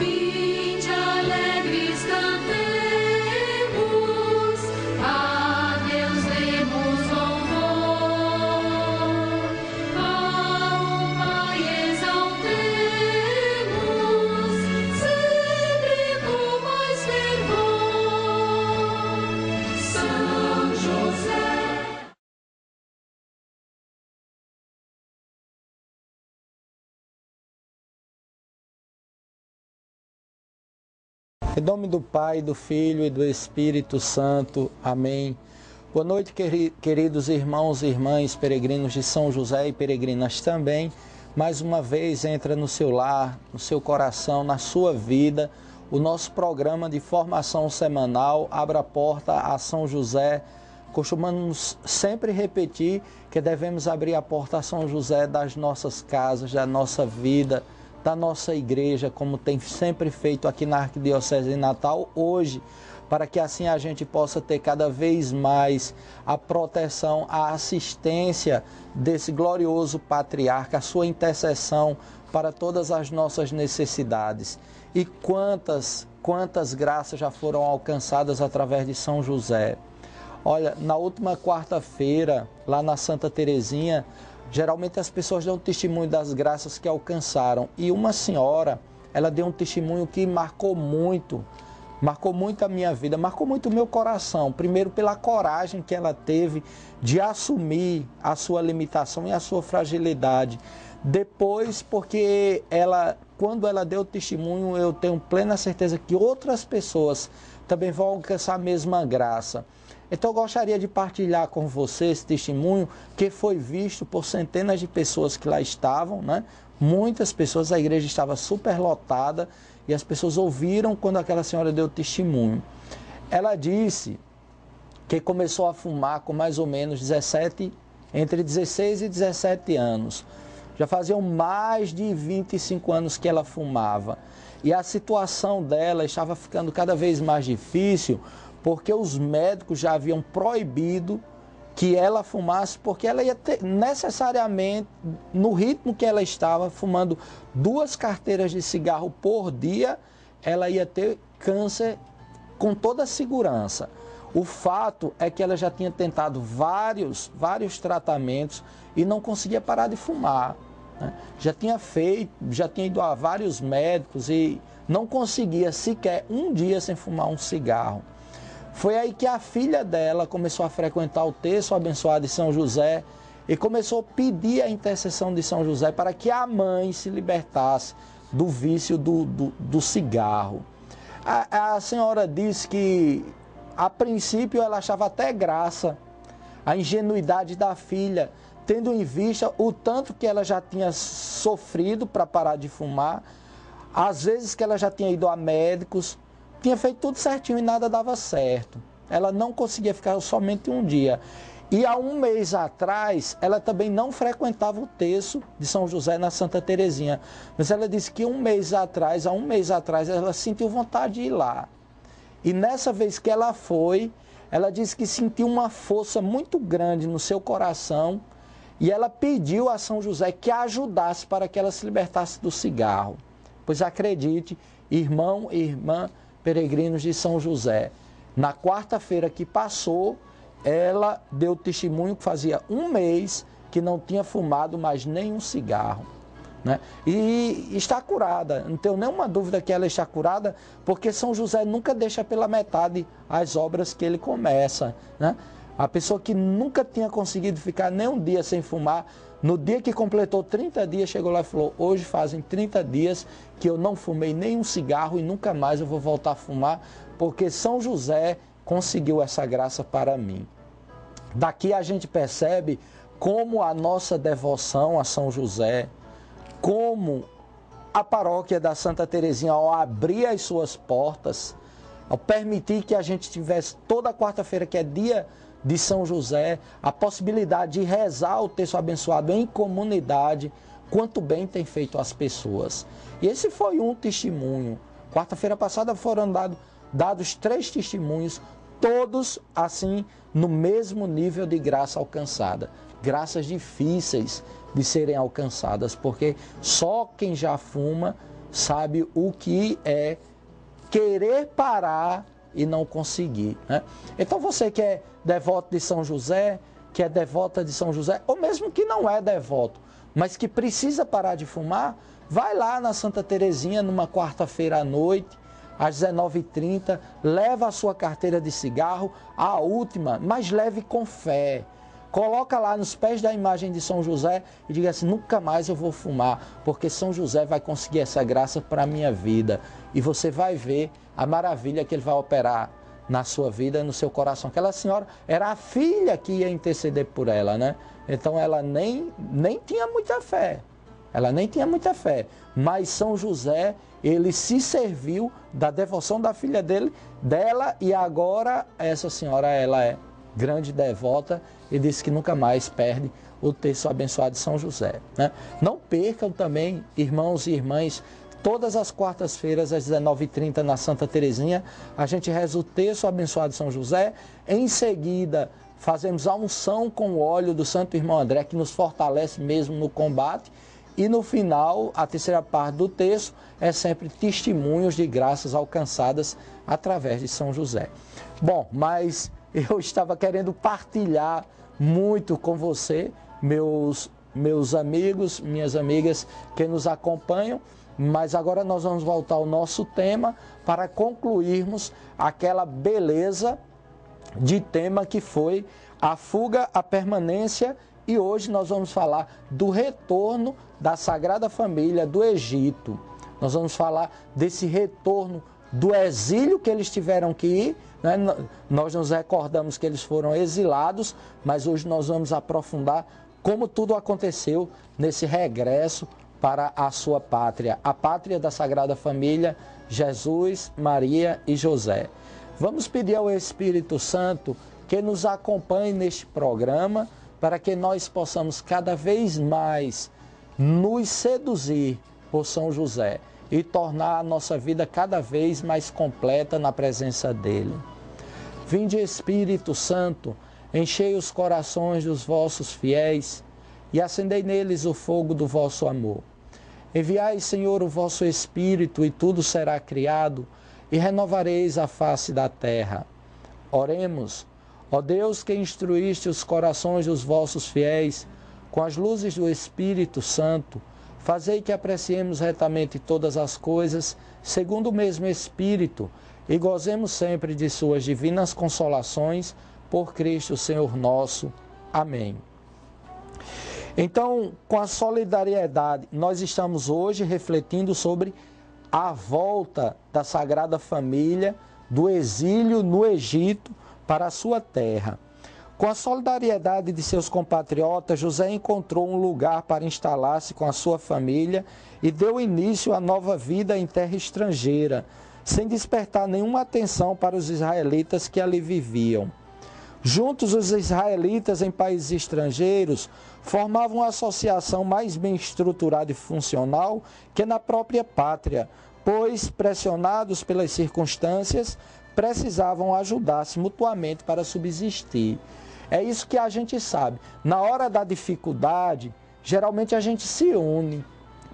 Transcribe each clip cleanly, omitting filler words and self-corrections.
Vinde alegres cantemos, a Deus demos louvor, ao Pai exaltemos, sempre com mais fervor. São José. Em nome do Pai, do Filho e do Espírito Santo. Amém. Boa noite, queridos irmãos e irmãs, peregrinos de São José e peregrinas também. Mais uma vez entra no seu lar, no seu coração, na sua vida, o nosso programa de formação semanal Abra a Porta a São José. Costumamos sempre repetir que devemos abrir a porta a São José das nossas casas, da nossa vida, da nossa igreja, como tem sempre feito aqui na Arquidiocese de Natal, hoje, para que assim a gente possa ter cada vez mais a proteção, a assistência desse glorioso patriarca, a sua intercessão para todas as nossas necessidades. E quantas graças já foram alcançadas através de São José. Olha, na última quarta-feira, lá na Santa Terezinha, geralmente as pessoas dão testemunho das graças que alcançaram. E uma senhora, ela deu um testemunho que marcou muito a minha vida, marcou muito o meu coração. Primeiro pela coragem que ela teve de assumir a sua limitação e a sua fragilidade. Depois porque quando ela deu testemunho, eu tenho plena certeza que outras pessoas também vão alcançar a mesma graça. Então eu gostaria de partilhar com você esse testemunho que foi visto por centenas de pessoas que lá estavam, né? Muitas pessoas, a igreja estava super lotada e as pessoas ouviram quando aquela senhora deu testemunho. Ela disse que começou a fumar com mais ou menos entre 16 e 17 anos. Já faziam mais de 25 anos que ela fumava. E a situação dela estava ficando cada vez mais difícil, porque os médicos já haviam proibido que ela fumasse, porque ela ia ter necessariamente, no ritmo que ela estava, fumando 2 carteiras de cigarro por dia, ela ia ter câncer com toda a segurança. O fato é que ela já tinha tentado vários tratamentos e não conseguia parar de fumar, né? Já tinha ido a vários médicos e não conseguia sequer um dia sem fumar um cigarro. Foi aí que a filha dela começou a frequentar o terço abençoado de São José e começou a pedir a intercessão de São José para que a mãe se libertasse do vício do cigarro. A senhora disse que, a princípio, ela achava até graça a ingenuidade da filha, tendo em vista o tanto que ela já tinha sofrido para parar de fumar, às vezes que ela já tinha ido a médicos, tinha feito tudo certinho e nada dava certo. Ela não conseguia ficar somente um dia. E há um mês atrás, ela também não frequentava o terço de São José na Santa Terezinha. Mas ela disse que há um mês atrás, ela sentiu vontade de ir lá. E nessa vez que ela foi, ela disse que sentiu uma força muito grande no seu coração e ela pediu a São José que a ajudasse para que ela se libertasse do cigarro. Pois acredite, irmão e irmã, peregrinos de São José, na quarta-feira que passou, ela deu testemunho que fazia um mês que não tinha fumado mais nenhum cigarro, né? E está curada, não tenho nenhuma dúvida que ela está curada, porque São José nunca deixa pela metade as obras que ele começa, né? A pessoa que nunca tinha conseguido ficar nem um dia sem fumar, no dia que completou 30 dias, chegou lá e falou: hoje fazem 30 dias que eu não fumei nenhum cigarro e nunca mais eu vou voltar a fumar, porque São José conseguiu essa graça para mim. Daqui a gente percebe como a nossa devoção a São José, como a paróquia da Santa Terezinha, ao abrir as suas portas, ao permitir que a gente tivesse toda quarta-feira, que é dia de São José, a possibilidade de rezar o terço abençoado em comunidade, quanto bem tem feito às pessoas. E esse foi um testemunho. Quarta-feira passada foram dados 3 testemunhos, todos assim no mesmo nível de graça alcançada. Graças difíceis de serem alcançadas, porque só quem já fuma sabe o que é querer parar e não conseguir, né? Então você que é devoto de São José, que é devota de São José, ou mesmo que não é devoto, mas que precisa parar de fumar, vai lá na Santa Terezinha numa quarta-feira à noite, às 19h30, leva a sua carteira de cigarro, a última, mas leve com fé. Coloca lá nos pés da imagem de São José e diga assim: nunca mais eu vou fumar, porque São José vai conseguir essa graça para a minha vida. E você vai ver a maravilha que ele vai operar na sua vida, no seu coração. Aquela senhora era a filha que ia interceder por ela, né? Então ela nem tinha muita fé. Ela nem tinha muita fé. Mas São José, ele se serviu da devoção da filha dela, e agora essa senhora, ela é grande devota e diz que nunca mais perde o terço abençoado de São José, né? Não percam também, irmãos e irmãs, todas as quartas-feiras às 19h30 na Santa Terezinha, a gente reza o terço abençoado de São José. Em seguida, fazemos a unção com o óleo do Santo Irmão André, que nos fortalece mesmo no combate. E no final, a terceira parte do terço é sempre testemunhos de graças alcançadas através de São José. Bom, mas eu estava querendo partilhar muito com você, meus amigos, minhas amigas que nos acompanham, mas agora nós vamos voltar ao nosso tema para concluirmos aquela beleza de tema que foi a fuga, a permanência, e hoje nós vamos falar do retorno da Sagrada Família do Egito. Nós vamos falar desse retorno do exílio que eles tiveram que ir, né? Nós nos recordamos que eles foram exilados, mas hoje nós vamos aprofundar como tudo aconteceu nesse regresso para a sua pátria, a pátria da Sagrada Família, Jesus, Maria e José. Vamos pedir ao Espírito Santo que nos acompanhe neste programa, para que nós possamos cada vez mais nos seduzir por São José e tornar a nossa vida cada vez mais completa na presença dele. Vinde, Espírito Santo, enchei os corações dos vossos fiéis e acendei neles o fogo do vosso amor. Enviai, Senhor, o vosso Espírito, e tudo será criado, e renovareis a face da terra. Oremos. Ó Deus, que instruíste os corações dos vossos fiéis com as luzes do Espírito Santo, fazei que apreciemos retamente todas as coisas, segundo o mesmo Espírito, e gozemos sempre de suas divinas consolações, por Cristo Senhor nosso. Amém. Então, com a solidariedade, nós estamos hoje refletindo sobre a volta da Sagrada Família do exílio no Egito para a sua terra. Com a solidariedade de seus compatriotas, José encontrou um lugar para instalar-se com a sua família e deu início à nova vida em terra estrangeira, sem despertar nenhuma atenção para os israelitas que ali viviam. Juntos, os israelitas em países estrangeiros formavam uma associação mais bem estruturada e funcional que na própria pátria, pois, pressionados pelas circunstâncias, precisavam ajudar-se mutuamente para subsistir. É isso que a gente sabe. Na hora da dificuldade, geralmente a gente se une.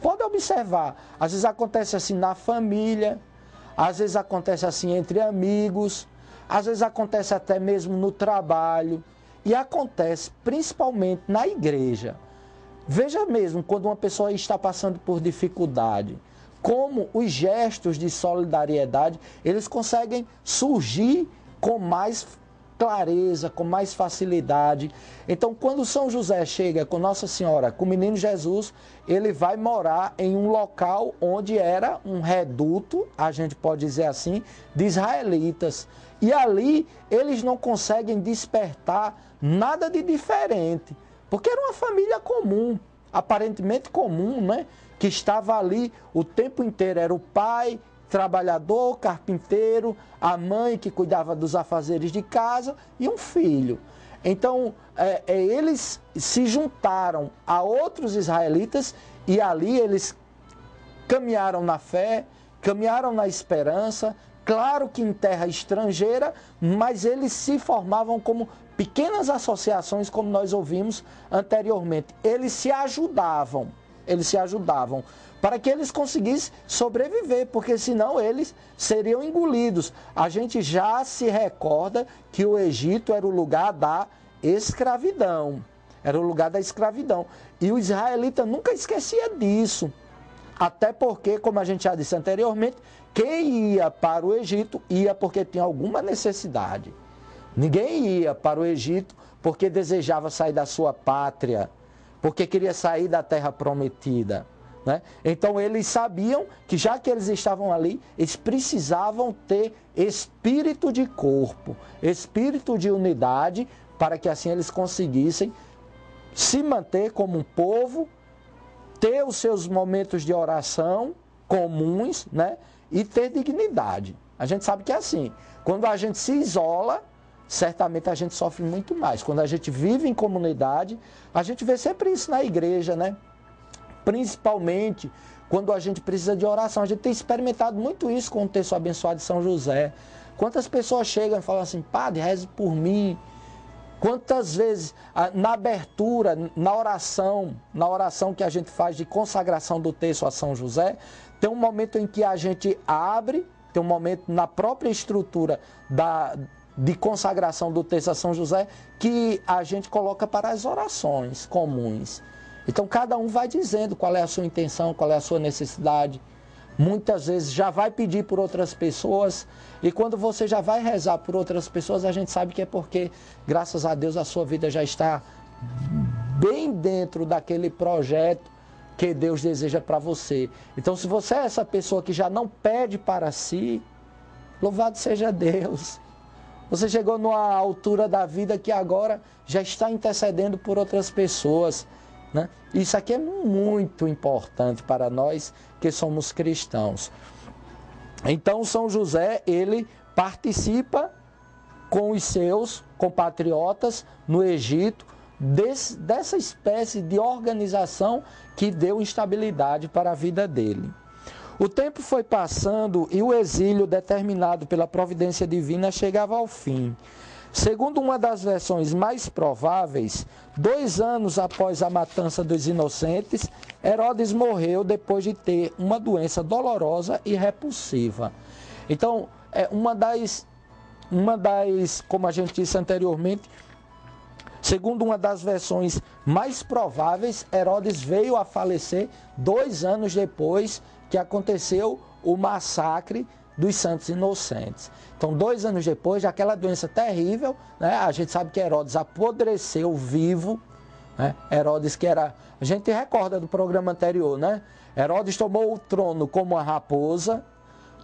Pode observar, às vezes acontece assim na família, às vezes acontece assim entre amigos, às vezes acontece até mesmo no trabalho, e acontece principalmente na igreja. Veja mesmo, quando uma pessoa está passando por dificuldade, como os gestos de solidariedade, eles conseguem surgir com mais clareza, com mais facilidade. Então, quando São José chega com Nossa Senhora, com o menino Jesus, ele vai morar em um local onde era um reduto, a gente pode dizer assim, de israelitas. E ali eles não conseguem despertar nada de diferente, porque era uma família comum, aparentemente comum, né? Que estava ali o tempo inteiro. Era o pai, trabalhador, carpinteiro, a mãe que cuidava dos afazeres de casa e um filho. Então, eles se juntaram a outros israelitas e ali eles caminharam na fé, caminharam na esperança, claro que em terra estrangeira, mas eles se formavam como pequenas associações, como nós ouvimos anteriormente. Eles se ajudavam. eles se ajudavam, para que eles conseguissem sobreviver, porque senão eles seriam engolidos. A gente já se recorda que o Egito era o lugar da escravidão. Era o lugar da escravidão. E o israelita nunca esquecia disso. Até porque, como a gente já disse anteriormente, quem ia para o Egito ia porque tinha alguma necessidade. Ninguém ia para o Egito porque desejava sair da sua pátria, porque queria sair da terra prometida, né? Então eles sabiam que já que eles estavam ali, eles precisavam ter espírito de corpo, espírito de unidade, para que assim eles conseguissem se manter como um povo, ter os seus momentos de oração comuns, né? E ter dignidade. A gente sabe que é assim. Quando a gente se isola, certamente a gente sofre muito mais. Quando a gente vive em comunidade, a gente vê sempre isso na igreja, né? Principalmente quando a gente precisa de oração. A gente tem experimentado muito isso com o texto abençoado de São José. Quantas pessoas chegam e falam assim, padre, reze por mim. Quantas vezes na abertura, na oração que a gente faz de consagração do texto a São José, tem um momento em que a gente abre, tem um momento na própria estrutura de consagração do texto a São José, que a gente coloca para as orações comuns. Então cada um vai dizendo qual é a sua intenção, qual é a sua necessidade. Muitas vezes já vai pedir por outras pessoas, e quando você já vai rezar por outras pessoas, a gente sabe que é porque, graças a Deus, a sua vida já está bem dentro daquele projeto que Deus deseja para você. Então, se você é essa pessoa que já não pede para si, louvado seja Deus. Você chegou numa altura da vida que agora já está intercedendo por outras pessoas, né? Isso aqui é muito importante para nós que somos cristãos. Então São José, ele participa com os seus compatriotas no Egito dessa espécie de organização que deu estabilidade para a vida dele. O tempo foi passando e o exílio determinado pela providência divina chegava ao fim. Segundo uma das versões mais prováveis, 2 anos após a matança dos inocentes, Herodes morreu depois de ter uma doença dolorosa e repulsiva. Então, uma das, como a gente disse anteriormente, segundo uma das versões mais prováveis, Herodes veio a falecer 2 anos depois que aconteceu o massacre dos santos inocentes. Então, 2 anos depois daquela doença terrível, né, a gente sabe que Herodes apodreceu vivo, né? Herodes que era... A gente recorda do programa anterior, né? Herodes tomou o trono como uma raposa,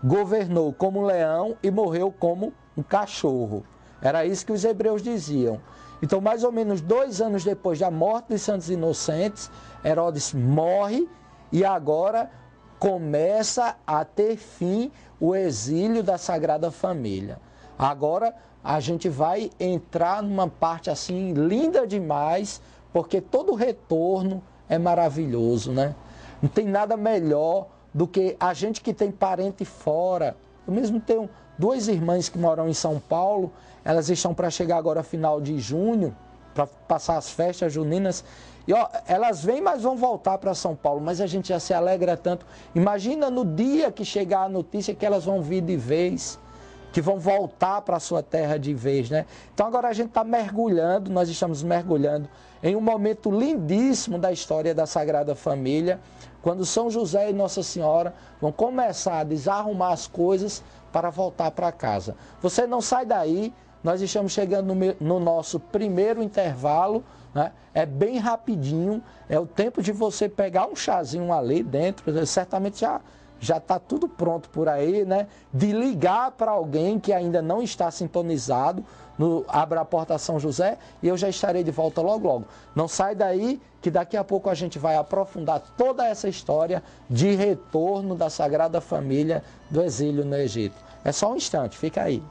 governou como um leão e morreu como um cachorro. Era isso que os hebreus diziam. Então, mais ou menos 2 anos depois da morte dos santos inocentes, Herodes morre e agora começa a ter fim o exílio da Sagrada Família. Agora a gente vai entrar numa parte assim linda demais, porque todo retorno é maravilhoso, né? Não tem nada melhor do que a gente que tem parente fora. Eu mesmo tenho 2 irmãs que moram em São Paulo, elas estão para chegar agora final de junho, para passar as festas juninas. E ó, elas vêm, mas vão voltar para São Paulo, mas a gente já se alegra tanto. Imagina no dia que chegar a notícia que elas vão vir de vez, que vão voltar para a sua terra de vez, né? Então agora a gente está mergulhando, nós estamos mergulhando em um momento lindíssimo da história da Sagrada Família, quando São José e Nossa Senhora vão começar a desarrumar as coisas para voltar para casa. Você não sai daí, nós estamos chegando no nosso primeiro intervalo, né? É bem rapidinho, é o tempo de você pegar um chazinho ali dentro, certamente já está tudo pronto por aí, né? De ligar para alguém que ainda não está sintonizado no Abra a Porta São José e eu já estarei de volta logo logo. Não sai daí que daqui a pouco a gente vai aprofundar toda essa história de retorno da Sagrada Família do exílio no Egito. É só um instante, fica aí.